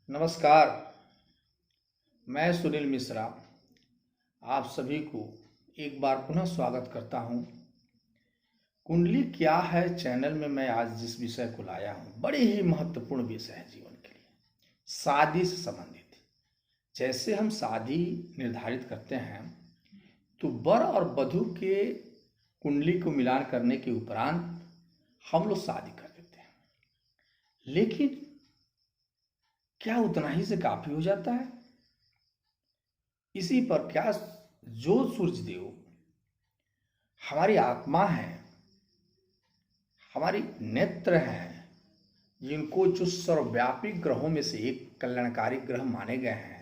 नमस्कार, मैं सुनील मिश्रा आप सभी को एक बार पुनः स्वागत करता हूं। कुंडली क्या है चैनल में मैं आज जिस विषय को लाया हूं, बड़े ही महत्वपूर्ण विषय है जीवन के लिए, शादी से संबंधित। जैसे हम शादी निर्धारित करते हैं तो वर और वधू के कुंडली को मिलान करने के उपरांत हम लोग शादी कर देते हैं, लेकिन क्या उतना ही से काफी हो जाता है? इसी पर क्या जो सूर्य देव हमारी आत्मा है, हमारी नेत्र हैं, जिनको जो सर्वव्यापी ग्रहों में से एक कल्याणकारी ग्रह माने गए हैं,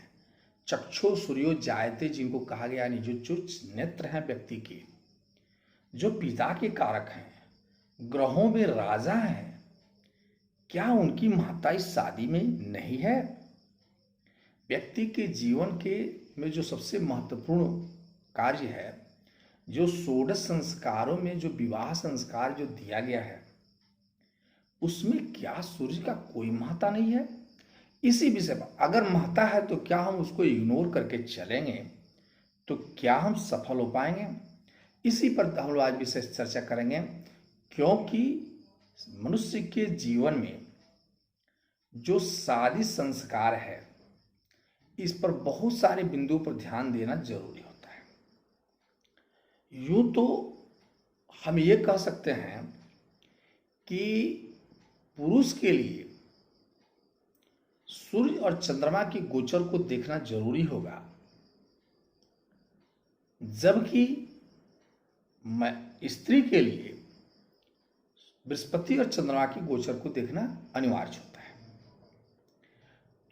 चक्षु सूर्यो जायते जिनको कहा गया, यानी जो नेत्र हैं व्यक्ति के, जो पिता के कारक हैं, ग्रहों में राजा हैं, क्या उनकी महत्ता इस शादी में नहीं है? व्यक्ति के जीवन के में जो सबसे महत्वपूर्ण कार्य है, जो षोडश संस्कारों में जो विवाह संस्कार जो दिया गया है, उसमें क्या सूर्य का कोई महत्ता नहीं है? इसी विषय पर अगर महत्ता है तो क्या हम उसको इग्नोर करके चलेंगे तो क्या हम सफल हो पाएंगे? इसी पर हम लोग आज विशेष चर्चा करेंगे, क्योंकि मनुष्य के जीवन में जो शादी संस्कार है, इस पर बहुत सारे बिंदुओं पर ध्यान देना जरूरी होता है। यूं तो हम ये कह सकते हैं कि पुरुष के लिए सूर्य और चंद्रमा की गोचर को देखना जरूरी होगा, जबकि स्त्री के लिए बृहस्पति और चंद्रमा की गोचर को देखना अनिवार्य होता है।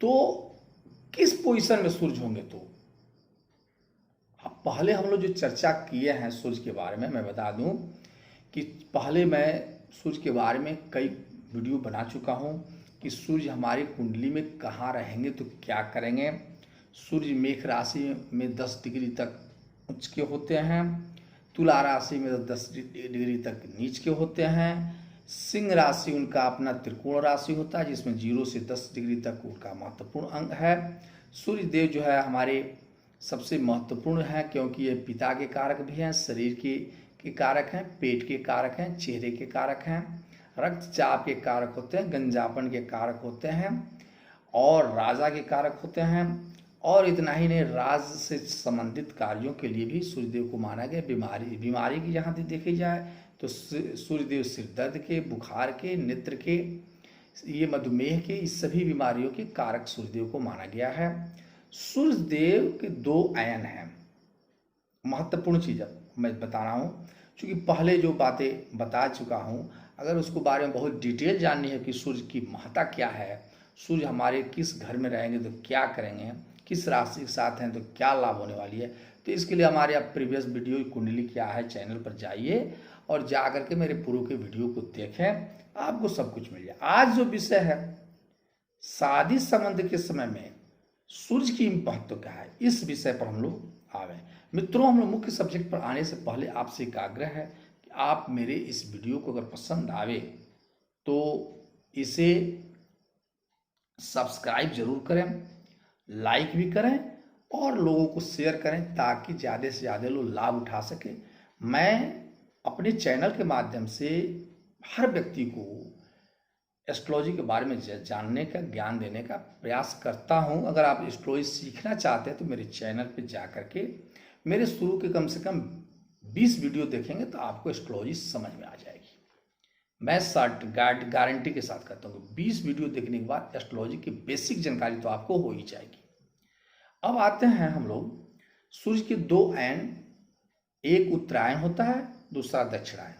तो किस पोजीशन में सूर्य होंगे? तो पहले हम लोग जो चर्चा किए हैं सूर्य के बारे में, मैं बता दूं कि पहले मैं सूर्य के बारे में कई वीडियो बना चुका हूं कि सूर्य हमारी कुंडली में कहाँ रहेंगे तो क्या करेंगे। सूर्य मेष राशि में 10 डिग्री तक उच्च के होते हैं, तुला राशि में 10 डिग्री तक नीच के होते हैं, सिंह राशि उनका अपना त्रिकोण राशि होता है जिसमें 0 से 10 डिग्री तक उनका महत्वपूर्ण अंग है। सूर्य देव जो है हमारे सबसे महत्वपूर्ण है, क्योंकि ये पिता के कारक भी हैं, शरीर के कारक हैं, पेट के कारक हैं, चेहरे के कारक हैं, रक्तचाप के कारक होते हैं, गंजापन के कारक होते हैं और राजा के कारक होते हैं। और इतना ही नहीं, राज से संबंधित कार्यों के लिए भी सूर्यदेव को माना गया। बीमारी की जहाँ देखी जाए तो सूर्यदेव सिर दर्द के, बुखार के, नेत्र के, ये मधुमेह के, इस सभी बीमारियों के कारक सूर्यदेव को माना गया है। सूर्यदेव के 2 अयन हैं। महत्वपूर्ण चीज मैं बता रहा हूँ, क्योंकि पहले जो बातें बता चुका हूँ, अगर उसको बारे में बहुत डिटेल जाननी है कि सूर्य की महत्ता क्या है, सूर्य हमारे किस घर में रहेंगे तो क्या करेंगे, किस राशि के साथ हैं तो क्या लाभ होने वाली है, तो इसके लिए हमारे आप प्रीवियस वीडियो कुंडली क्या है चैनल पर जाइए और जा करके मेरे पूर्व के वीडियो को देखें, आपको सब कुछ मिल जाए। आज जो विषय है शादी संबंध के समय में सूर्य की महत्व क्या है, इस विषय पर हम लोग आवे। मित्रों, हम लोग मुख्य सब्जेक्ट पर आने से पहले आपसे एक आग्रह है कि आप मेरे इस वीडियो को अगर पसंद आवे तो इसे सब्सक्राइब जरूर करें, लाइक भी करें और लोगों को शेयर करें, ताकि ज़्यादा से ज़्यादा लोग लाभ उठा सके। मैं अपने चैनल के माध्यम से हर व्यक्ति को एस्ट्रोलॉजी के बारे में जानने का, ज्ञान देने का प्रयास करता हूं। अगर आप एस्ट्रोलॉजी सीखना चाहते हैं तो मेरे चैनल पे जा करके मेरे शुरू के कम से कम 20 वीडियो देखेंगे तो आपको एस्ट्रोलॉजी समझ में आ जाएगी। मैं गारंटी के साथ कहता हूँ कि 20 वीडियो देखने के बाद एस्ट्रोलॉजी की बेसिक जानकारी तो आपको हो ही जाएगी। अब आते हैं हम लोग सूर्य के 2 अयन, एक उत्तरायण होता है, दूसरा दक्षिणायन।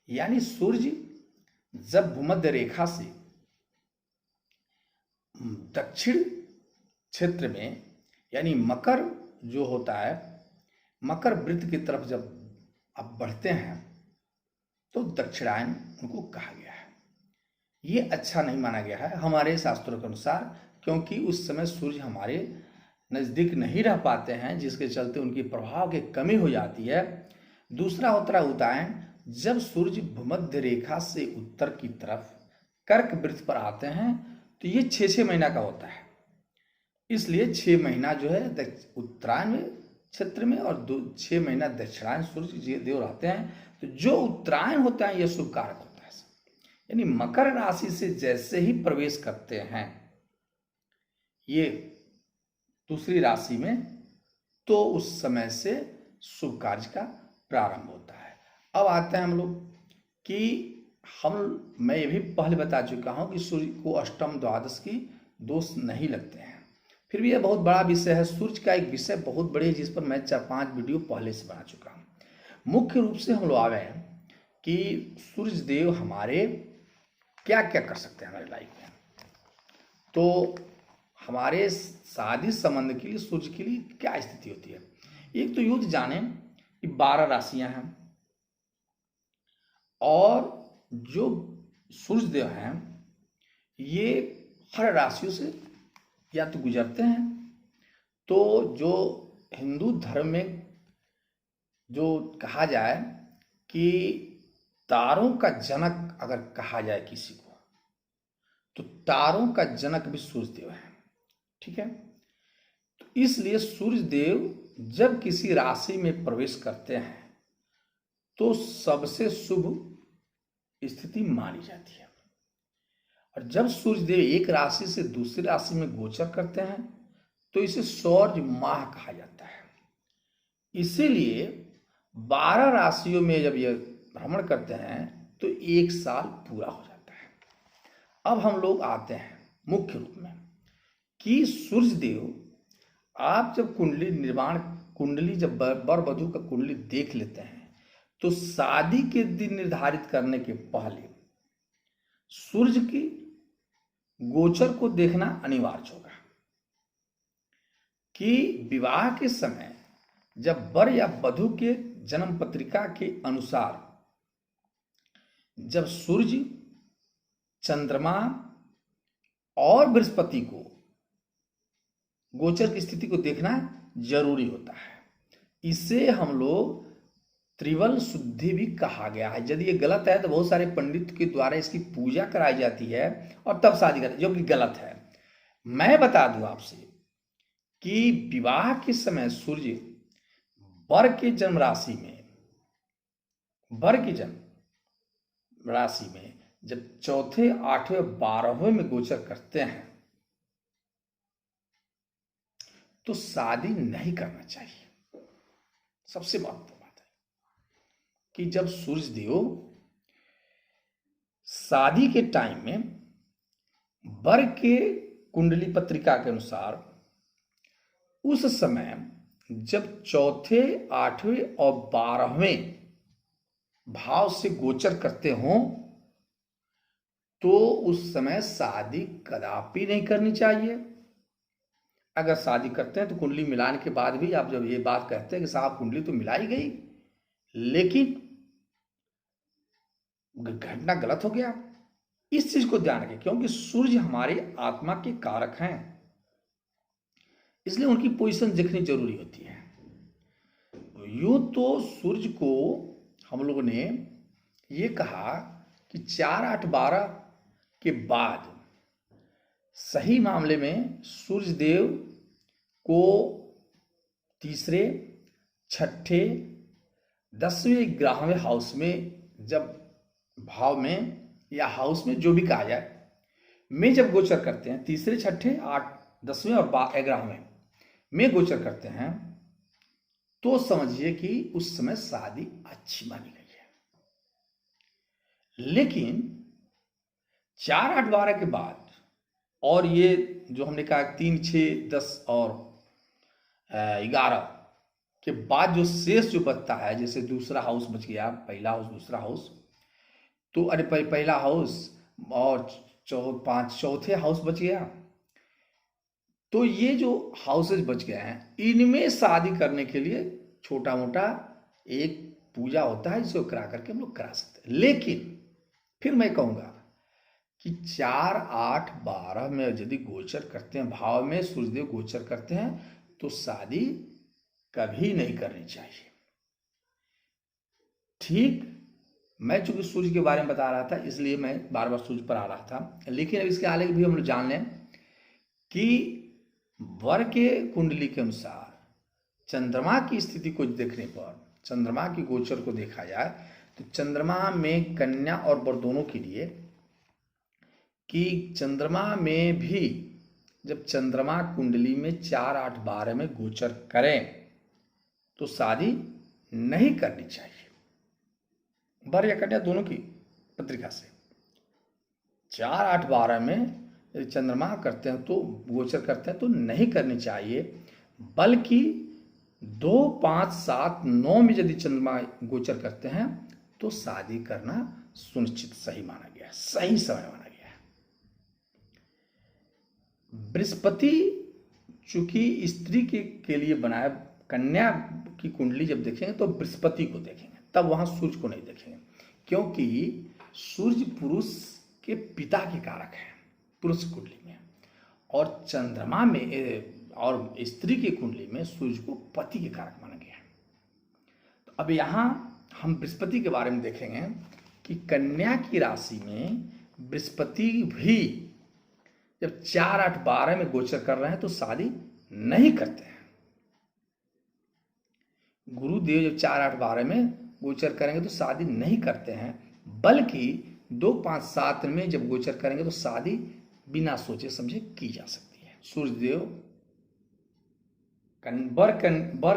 यानी सूर्य जब भूमध्य रेखा से दक्षिण क्षेत्र में, यानी मकर जो होता है, मकर वृत्त की तरफ जब आप बढ़ते हैं तो दक्षिणायन उनको कहा गया है। ये अच्छा नहीं माना गया है हमारे शास्त्रों के अनुसार, क्योंकि उस समय सूर्य हमारे नज़दीक नहीं रह पाते हैं, जिसके चलते उनकी प्रभाव की कमी हो जाती है। दूसरा होता है उदयन, जब सूर्य भूमध्य रेखा से उत्तर की तरफ कर्क वृत्त पर आते हैं, तो ये 6-6 महीना का होता है। इसलिए 6 महीना जो है उत्तरायण में क्षेत्र में और 6 महीना दक्षिणायन सूर्य देव रहते हैं। तो जो उत्तरायण होता है ये शुभ कारक होता है। यानी मकर राशि से जैसे ही प्रवेश करते हैं ये दूसरी राशि में, तो उस समय से शुभ कार्य का प्रारंभ होता है। अब आते हैं हम लोग कि मैं ये भी पहले बता चुका हूं कि सूर्य को अष्टम द्वादश की दोष नहीं लगते हैं। फिर भी यह बहुत बड़ा विषय है। सूर्य का एक विषय बहुत बड़ी है जिस पर मैं 4-5 वीडियो पहले से बना चुका हूँ। मुख्य रूप से हम लोग आ गए हैं कि सूर्य देव हमारे क्या क्या कर सकते हैं हमारी लाइफ में। तो हमारे शादी संबंध के लिए सूर्य के लिए क्या स्थिति होती है। एक तो युद्ध जाने कि 12 राशियां हैं और जो सूर्य देव हैं ये हर राशियों से या तो गुजरते हैं। तो जो हिंदू धर्म में जो कहा जाए कि तारों का जनक अगर कहा जाए किसी को, तो तारों का जनक भी सूर्य देव है। ठीक है, तो इसलिए सूर्य देव जब किसी राशि में प्रवेश करते हैं तो सबसे शुभ स्थिति मानी जाती है। और जब सूर्य देव एक राशि से दूसरी राशि में गोचर करते हैं तो इसे सौर्य माह कहा जाता है। इसीलिए 12 राशियों में जब ये भ्रमण करते हैं तो 1 साल पूरा हो जाता है। अब हम लोग आते हैं मुख्य रूप में कि सूर्य देव, आप जब कुंडली जब वर वधू का कुंडली देख लेते हैं तो शादी के दिन निर्धारित करने के पहले सूर्य की गोचर को देखना अनिवार्य होगा कि विवाह के समय जब वर या वधू के जन्म पत्रिका के अनुसार जब सूर्य, चंद्रमा और बृहस्पति को गोचर की स्थिति को देखना जरूरी होता है। इसे हम लोग त्रिबल शुद्धि भी कहा गया है। यदि ये गलत है तो बहुत सारे पंडित के द्वारा इसकी पूजा कराई जाती है और तब शादी करते, जो कि गलत है। मैं बता दूं आपसे कि विवाह के समय सूर्य वर के जन्म राशि में, वर की जन्म राशि में जब चौथे, 8वें, 12वें में गोचर करते हैं तो शादी नहीं करना चाहिए। सबसे महत्वपूर्ण बात है कि जब सूर्य देव शादी के टाइम में वर के कुंडली पत्रिका के अनुसार उस समय जब चौथे, 8वें और 12वें भाव से गोचर करते हों तो उस समय शादी कदापि नहीं करनी चाहिए। अगर शादी करते हैं तो कुंडली मिलाने के बाद भी आप जब ये बात कहते हैं कि साहब कुंडली तो मिलाई गई लेकिन घटना गलत हो गया, इस चीज को ध्यान रखें क्योंकि सूर्य हमारे आत्मा के कारक हैं, इसलिए उनकी पोजीशन देखनी जरूरी होती है। यूं तो सूर्य को हम लोगों ने ये कहा कि 4, 8, 12 के बाद सही मामले में सूर्य देव को तीसरे, छठे, 10वें, 11वें हाउस में जब भाव में या हाउस में जो भी कहा जाए में जब गोचर करते हैं, तीसरे, छठे, 8, 10वें और 11वें में गोचर करते हैं तो समझिए कि उस समय शादी अच्छी मानी गई है। लेकिन 4, 8, 12 के बाद और ये जो हमने कहा 3, 6, 10 और 11 के बाद जो शेष जो बचता है, जैसे दूसरा हाउस बच गया, पहला हाउस, दूसरा हाउस, तो अरे पहला हाउस और 5 चौथे हाउस बच गया, तो ये जो हाउसेज बच गए हैं इनमें शादी करने के लिए छोटा मोटा एक पूजा होता है जिसको करा करके हम लोग करा सकते हैं। लेकिन फिर मैं कहूँगा कि 4, 8, 12 में यदि गोचर करते हैं, भाव में सूर्यदेव गोचर करते हैं तो शादी कभी नहीं करनी चाहिए। ठीक मैं चूंकि सूर्य के बारे में बता रहा था इसलिए मैं बार बार सूर्य पर आ रहा था, लेकिन अब इसके आगे भी हम लोग जान लें कि वर के कुंडली के अनुसार चंद्रमा की स्थिति को देखने पर, चंद्रमा की गोचर को देखा जाए तो चंद्रमा में कन्या और वर दोनों के लिए, कि चंद्रमा में भी जब चंद्रमा कुंडली में 4, 8, 12 में गोचर करें तो शादी नहीं करनी चाहिए, वर या कन्या दोनों की पत्रिका से 4, 8, 12 में यदि चंद्रमा करते हैं तो गोचर करते हैं तो नहीं करनी चाहिए, बल्कि 2, 5, 7, 9 में यदि चंद्रमा गोचर करते हैं तो शादी करना सुनिश्चित सही माना गया है, सही समय माना गया है। बृहस्पति चूंकि स्त्री के लिए बनाया, कन्या की कुंडली जब देखेंगे तो बृहस्पति को देखेंगे, तब वहां सूर्य को नहीं देखेंगे, क्योंकि सूर्य पुरुष के पिता के कारक है पुरुष कुंडली में, और चंद्रमा में और स्त्री की कुंडली में सूर्य को पति के कारक माना गया है। तो अब यहाँ हम बृहस्पति के बारे में देखेंगे कि कन्या की राशि में बृहस्पति भी जब 4, 8, 12 में गोचर कर रहे हैं तो शादी नहीं करते हैं। गुरुदेव जब 4, 8, 12 में गोचर करेंगे तो शादी नहीं करते हैं, बल्कि 2, 5, 7 में जब गोचर करेंगे तो शादी बिना सोचे समझे की जा सकती है। सूर्यदेव वर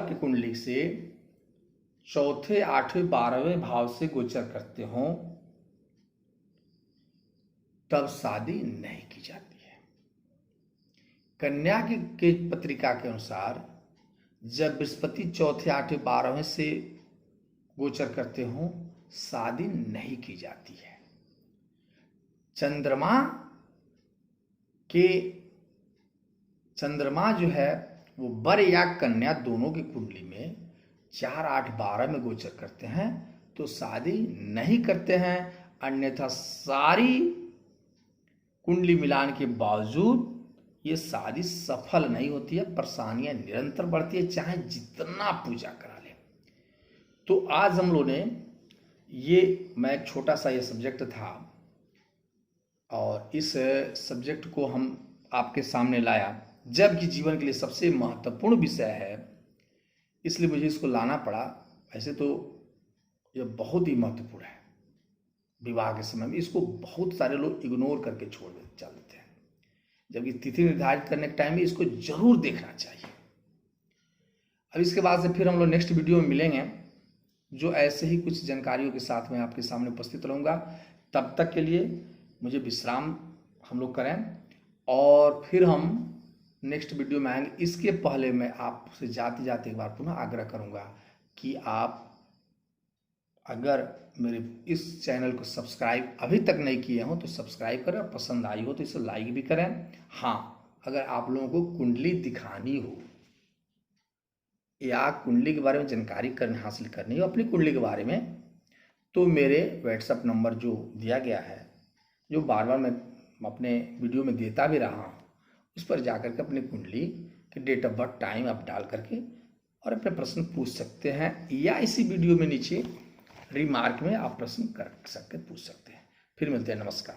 की कुंडली से 4, 8, 12वें भाव से गोचर करते हो तब शादी नहीं की जाती है। कन्या के पत्रिका के अनुसार जब बृहस्पति 4, 8, 12वें से गोचर करते हो शादी नहीं की जाती है। चंद्रमा जो है वो वर या कन्या दोनों की कुंडली में 4, 8, 12 में गोचर करते हैं तो शादी नहीं करते हैं, अन्यथा सारी कुंडली मिलान के बावजूद ये शादी सफल नहीं होती है, परेशानियां निरंतर बढ़ती है, चाहे जितना पूजा करा ले। तो आज हम लोगों ने मैं एक छोटा सा ये सब्जेक्ट था और इस सब्जेक्ट को हम आपके सामने लाया, जबकि जीवन के लिए सबसे महत्वपूर्ण विषय है, इसलिए मुझे इसको लाना पड़ा। वैसे तो यह बहुत ही महत्वपूर्ण है, विवाह के समय में इसको बहुत सारे लोग इग्नोर करके छोड़ चल देते हैं, जबकि तिथि निर्धारित करने के टाइम भी इसको जरूर देखना चाहिए। अब इसके बाद से फिर हम लोग नेक्स्ट वीडियो में मिलेंगे, जो ऐसे ही कुछ जानकारियों के साथ मैं आपके सामने उपस्थित रहूँगा। तब तक के लिए मुझे विश्राम हम लोग करें और फिर हम नेक्स्ट वीडियो में आएंगे। इसके पहले मैं आपसे जाते जाते एक बार पुनः आग्रह करूंगा कि आप अगर मेरे इस चैनल को सब्सक्राइब अभी तक नहीं किए हो तो सब्सक्राइब करें, और पसंद आई हो तो इसे लाइक भी करें। हाँ, अगर आप लोगों को कुंडली दिखानी हो या कुंडली के बारे में जानकारी हासिल करनी हो अपनी कुंडली के बारे में, तो मेरे व्हाट्सएप नंबर जो दिया गया है, जो बार बार मैं अपने वीडियो में देता भी रहा हूँ, उस पर जाकर के अपनी कुंडली के डेट ऑफ बर्थ टाइम आप डाल करके और अपने प्रश्न पूछ सकते हैं, या इसी वीडियो में नीचे रिमार्क में आप प्रश्न कर सकते पूछ सकते हैं। फिर मिलते हैं, नमस्कार।